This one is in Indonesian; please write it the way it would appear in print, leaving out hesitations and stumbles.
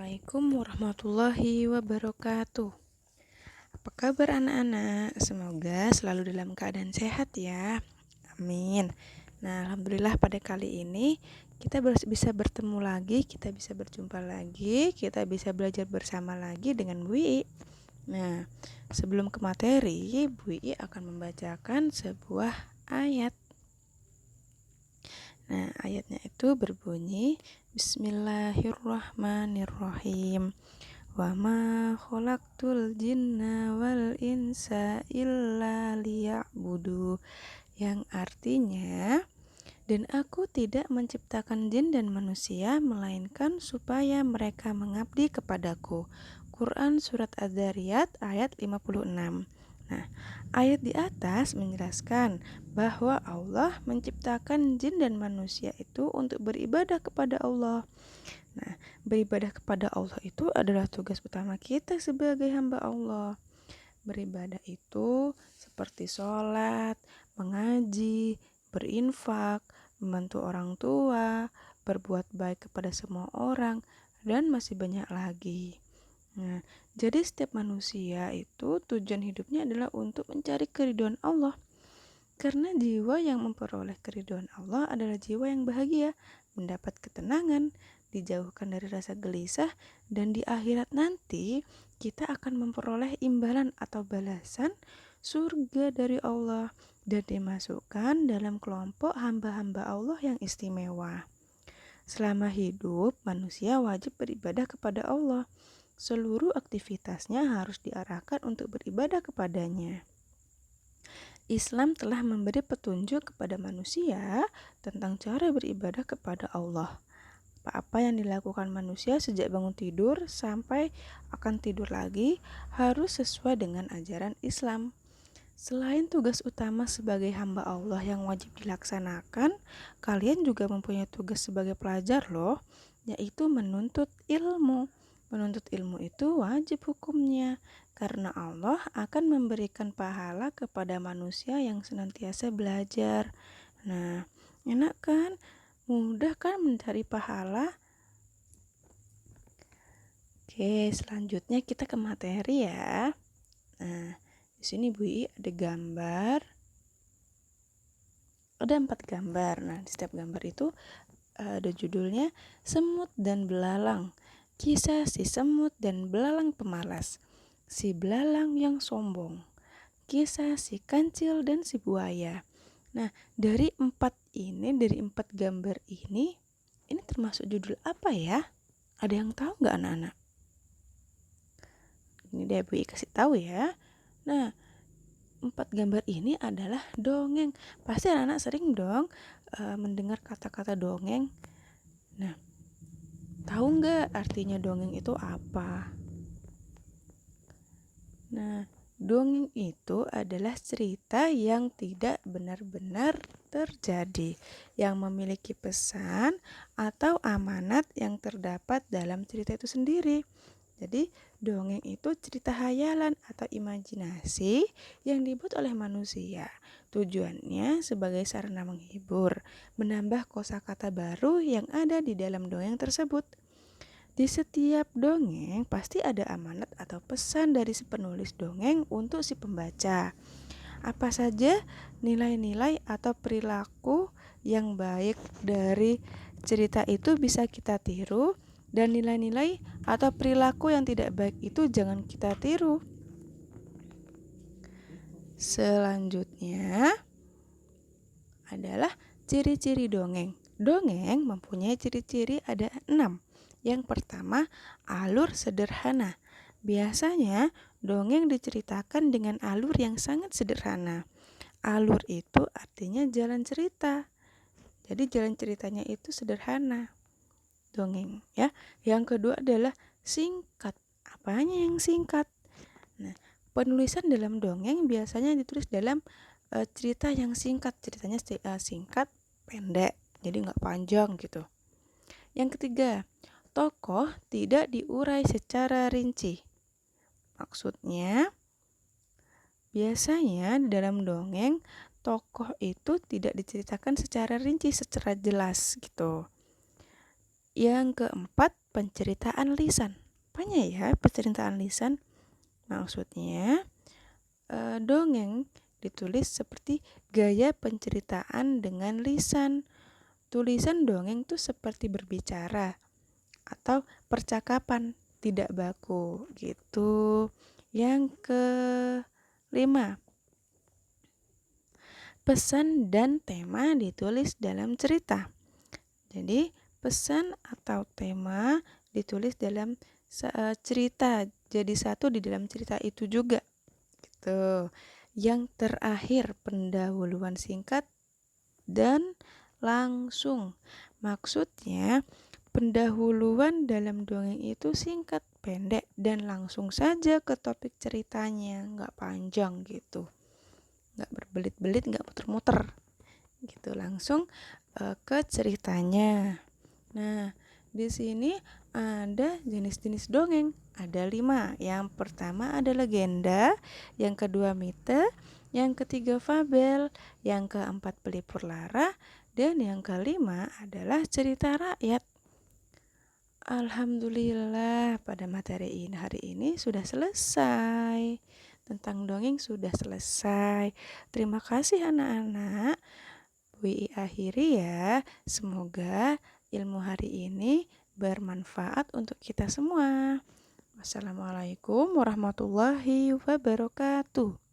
Assalamualaikum warahmatullahi wabarakatuh. Apa kabar anak-anak? Semoga selalu dalam keadaan sehat ya. Amin. Nah, alhamdulillah pada kali ini kita bisa bertemu lagi, kita bisa berjumpa lagi, kita bisa belajar bersama lagi dengan Bu Ii. Nah, sebelum ke materi, Bu Ii akan membacakan sebuah ayat. Nah, ayatnya itu berbunyi Bismillahirrahmanirrahim. Wa ma khalaqtul jinna wal insa illa liya'budu, yang artinya, dan aku tidak menciptakan jin dan manusia melainkan supaya mereka mengabdi kepadaku. Quran Surat Az-Zariyat ayat 56. Nah, ayat di atas menjelaskan bahwa Allah menciptakan jin dan manusia itu untuk beribadah kepada Allah. Nah, beribadah kepada Allah itu adalah tugas utama kita sebagai hamba Allah. Beribadah itu seperti sholat, mengaji, berinfak, membantu orang tua, berbuat baik kepada semua orang, dan masih banyak lagi. Nah, jadi setiap manusia itu tujuan hidupnya adalah untuk mencari keridhaan Allah. Karena jiwa yang memperoleh keridhaan Allah adalah jiwa yang bahagia, mendapat ketenangan, dijauhkan dari rasa gelisah, dan di akhirat nanti kita akan memperoleh imbalan atau balasan surga dari Allah dan dimasukkan dalam kelompok hamba-hamba Allah yang istimewa. Selama hidup, manusia wajib beribadah kepada Allah. Seluruh aktivitasnya harus diarahkan untuk beribadah kepadanya. Islam telah memberi petunjuk kepada manusia tentang cara beribadah kepada Allah. Apa-apa yang dilakukan manusia sejak bangun tidur sampai akan tidur lagi harus sesuai dengan ajaran Islam. Selain tugas utama sebagai hamba Allah yang wajib dilaksanakan, kalian juga mempunyai tugas sebagai pelajar loh, yaitu menuntut ilmu. Menuntut ilmu itu wajib hukumnya, karena Allah akan memberikan pahala kepada manusia yang senantiasa belajar. Nah, enak kan? Mudah kan mencari pahala? Oke, selanjutnya kita ke materi ya. Nah, di sini Bu I ada gambar. Ada 4 gambar. Nah, di setiap gambar itu ada judulnya Semut dan Belalang. Kisah si semut dan belalang pemalas. Si belalang yang sombong. Kisah si kancil dan si buaya. Nah, dari 4 gambar ini termasuk judul apa ya? Ada yang tahu nggak anak-anak? Ini deh Bu I kasih tahu ya. Nah, 4 gambar ini adalah dongeng. Pasti anak-anak sering dong mendengar kata-kata dongeng. Nah, tahu nggak artinya dongeng itu apa? Nah, dongeng itu adalah cerita yang tidak benar-benar terjadi, yang memiliki pesan atau amanat yang terdapat dalam cerita itu sendiri. Jadi, dongeng itu cerita hayalan atau imajinasi yang dibuat oleh manusia. Tujuannya sebagai sarana menghibur, menambah kosakata baru yang ada di dalam dongeng tersebut. Di setiap dongeng pasti ada amanat atau pesan dari si penulis dongeng untuk si pembaca. Apa saja nilai-nilai atau perilaku yang baik dari cerita itu bisa kita tiru, dan nilai-nilai atau perilaku yang tidak baik itu jangan kita tiru. Selanjutnya adalah ciri-ciri dongeng. Dongeng mempunyai ciri-ciri ada 6. Yang pertama, alur sederhana. Biasanya dongeng diceritakan dengan alur yang sangat sederhana. Alur itu artinya jalan cerita. Jadi jalan ceritanya itu sederhana. Dongeng ya. Yang kedua adalah singkat. Apanya yang singkat? Nah, penulisan dalam dongeng biasanya ditulis dalam cerita yang singkat. Ceritanya singkat, pendek. Jadi nggak panjang gitu. Yang ketiga, tokoh tidak diurai secara rinci. Maksudnya, biasanya dalam dongeng tokoh itu tidak diceritakan secara rinci, secara jelas gitu. Yang keempat, penceritaan lisan. Apanya ya penceritaan lisan? Maksudnya, dongeng ditulis seperti gaya penceritaan dengan lisan. Tulisan dongeng tuh seperti berbicara atau percakapan, tidak baku gitu. Yang kelima, pesan dan tema ditulis dalam cerita. Jadi, pesan atau tema ditulis dalam cerita, jadi satu di dalam cerita itu juga. Gitu. Yang terakhir, pendahuluan singkat dan langsung. Maksudnya, pendahuluan dalam dongeng itu singkat, pendek, dan langsung saja ke topik ceritanya, nggak panjang gitu. Nggak berbelit-belit, nggak muter-muter gitu, langsung ke ceritanya. Nah, di sini ada jenis-jenis dongeng, ada 5. Yang pertama ada legenda, yang kedua mite, yang ketiga fabel, yang keempat pelipur lara, dan yang kelima adalah cerita rakyat. Alhamdulillah, pada materi ini hari ini sudah selesai. Tentang dongeng sudah selesai. Terima kasih anak-anak. Wi akhiri ya. Semoga ilmu hari ini bermanfaat untuk kita semua. Wassalamualaikum warahmatullahi wabarakatuh.